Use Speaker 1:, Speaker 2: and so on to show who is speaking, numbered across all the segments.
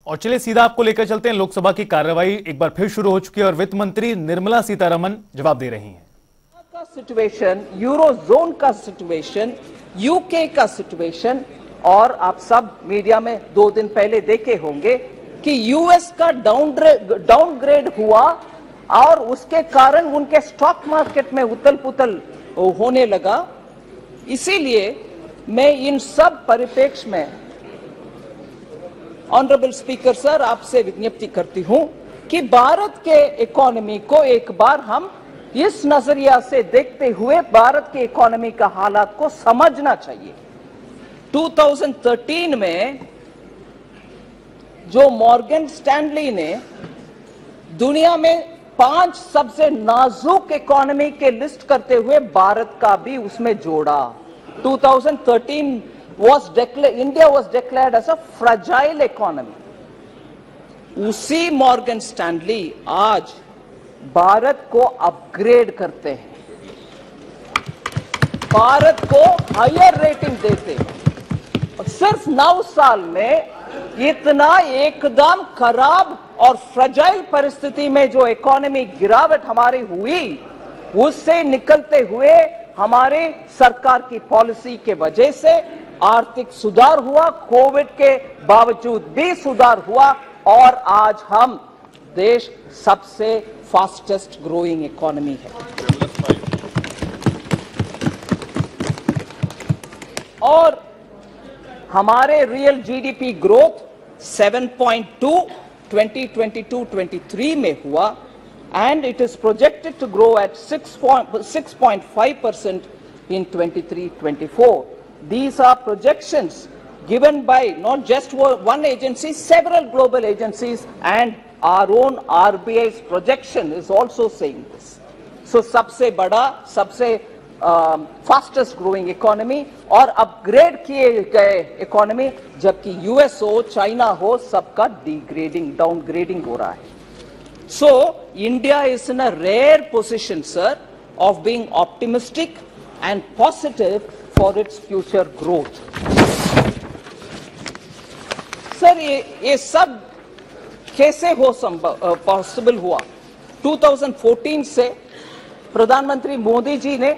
Speaker 1: और चलिए सीधा आपको लेकर चलते हैं। लोकसभा की कार्रवाई एक बार फिर शुरू हो चुकी है और वित्त मंत्री निर्मला सीतारमण जवाब दे रही हैं।
Speaker 2: का सिचुएशन, यूरोजोन का सिचुएशन, यूके का सिचुएशन, और आप सब मीडिया में 2 दिन पहले देखे होंगे कि यूएस का डाउनग्रेड हुआ और उसके कारण उनके स्टॉक मार्केट में उथल पुथल होने लगा। इसीलिए मैं इन सब परिप्रेक्ष्य में ऑनरेबल स्पीकर सर आपसे विज्ञप्ति करती हूं कि भारत के इकोनॉमी को एक बार हम इस नजरिया से देखते हुए भारत के इकोनॉमी का हालात को समझना चाहिए। 2013 में जो मॉर्गन स्टैनली ने दुनिया में 5 सबसे नाजुक इकोनॉमी के लिस्ट करते हुए भारत का भी उसमें जोड़ा। 2013 India was declared as a fragile economy. उसी मॉर्गन स्टैनली आज भारत को अपग्रेड करते हैं, भारत को हायर रेटिंग देते हैं। सिर्फ 9 साल में इतना एकदम खराब और फ्रजाइल परिस्थिति में जो इकोनॉमी गिरावट हमारी हुई, उससे निकलते हुए हमारे सरकार की पॉलिसी के वजह से आर्थिक सुधार हुआ, कोविड के बावजूद भी सुधार हुआ और आज हम देश सबसे फास्टेस्ट ग्रोइंग इकोनॉमी है। और हमारे रियल जीडीपी ग्रोथ 7.2 2022-23 में हुआ and it is projected to grow at 6.5% in 23-24. These are projections given by not just one agency, several global agencies, and our own RBI's projection is also saying this. So सबसे बड़ा, सबसे fastest growing economy और upgrade किए गए economy, जबकि US हो, China हो, सबका डिग्रेडिंग, डाउनग्रेडिंग हो रहा है। So India is in a rare position, sir, of being optimistic and positive for its future growth. Sir, ये सब कैसे हो पॉसिबल हुआ? 2014 से प्रधानमंत्री मोदी जी ने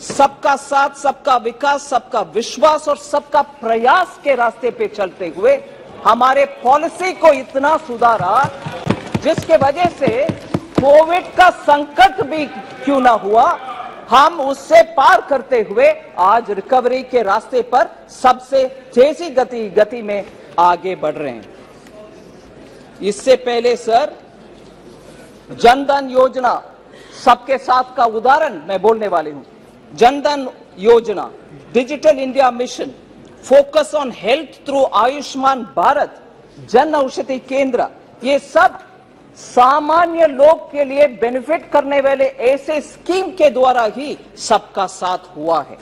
Speaker 2: सबका साथ, सबका विकास, सबका विश्वास और सबका प्रयास के रास्ते पे चलते हुए हमारे पॉलिसी को इतना सुधारा जिसके वजह से कोविड का संकट भी क्यों ना हुआ, हम उससे पार करते हुए आज रिकवरी के रास्ते पर सबसे तेजी गति में आगे बढ़ रहे हैं। इससे पहले सर, जनधन योजना सबके साथ का उदाहरण मैं बोलने वाली हूं। जनधन योजना, digital India mission, focus on health through Ayushman Bharat, Jan Aushadhi केंद्र, ये सब सामान्य लोग के लिए बेनिफिट करने वाले ऐसे स्कीम के द्वारा ही सबका साथ हुआ है।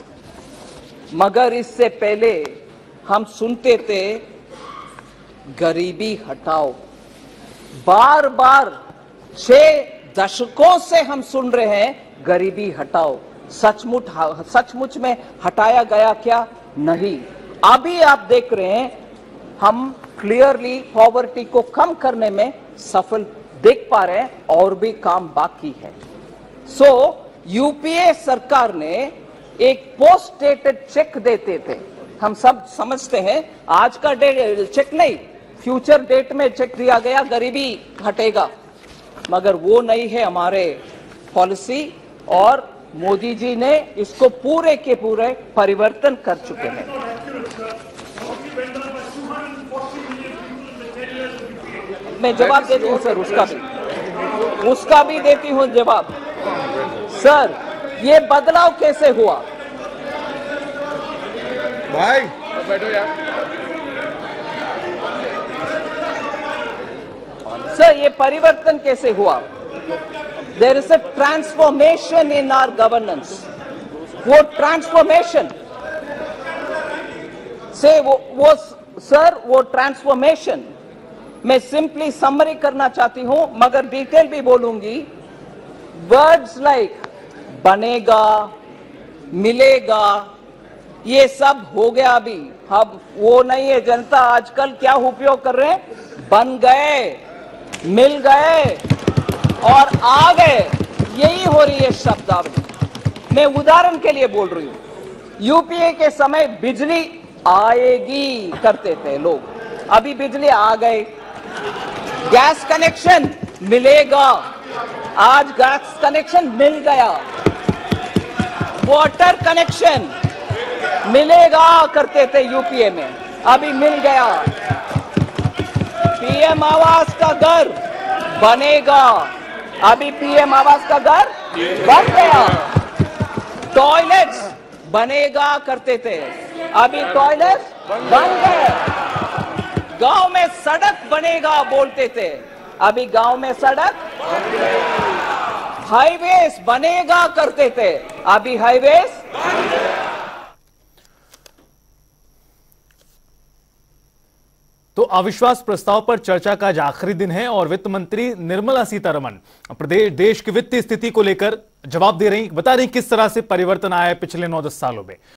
Speaker 2: मगर इससे पहले हम सुनते थे गरीबी हटाओ, बार बार 6 दशकों से हम सुन रहे हैं गरीबी हटाओ। सचमुच में हटाया गया क्या? नहीं। अभी आप देख रहे हैं हम क्लियरली पॉवर्टी को कम करने में सफल देख पा रहे हैं और भी काम बाकी है। सो यूपीए सरकार ने एक पोस्ट डेटेड चेक देते थे। हम सब समझते हैं आज का चेक नहीं, फ्यूचर डेट में चेक दिया गया, गरीबी हटेगा, मगर वो नहीं है हमारे पॉलिसी, और मोदी जी ने इसको पूरे के पूरे परिवर्तन कर चुके हैं। मैं जवाब देती हूं सर, उसका भी देती हूं जवाब। सर, ये बदलाव कैसे हुआ?
Speaker 3: भाई बैठो यार।
Speaker 2: सर, ये परिवर्तन कैसे हुआ? There is a transformation in our governance. वो ट्रांसफॉर्मेशन से वो ट्रांसफॉर्मेशन मैं सिंपली समरी करना चाहती हूं, मगर डिटेल भी बोलूंगी। वर्ड्स लाइक बनेगा, मिलेगा, ये सब हो गया। अभी अब वो नहीं है। जनता आजकल क्या उपयोग कर रहे हैं? बन गए, मिल गए और आ गए, यही हो रही है शब्दावली। मैं उदाहरण के लिए बोल रही हूं। यूपीए के समय बिजली आएगी करते थे लोग, अभी बिजली आ गई। गैस कनेक्शन मिलेगा, आज गैस कनेक्शन मिल गया। वाटर कनेक्शन मिलेगा करते थे यूपीए में, अभी मिल गया। पीएम आवास का घर बनेगा, अभी पीएम आवास का घर बन गया। टॉयलेट्स बनेगा करते थे, अभी टॉयलेट्स बन गए। गांव में सड़क बनेगा बोलते थे, अभी गांव में सड़क। हाईवेज बनेगा करते थे, अभी हाईवेज।
Speaker 1: तो अविश्वास प्रस्ताव पर चर्चा का आज आखिरी दिन है और वित्त मंत्री निर्मला सीतारमण देश की वित्तीय स्थिति को लेकर जवाब दे रही, बता रही किस तरह से परिवर्तन आया है पिछले 9-10 सालों में।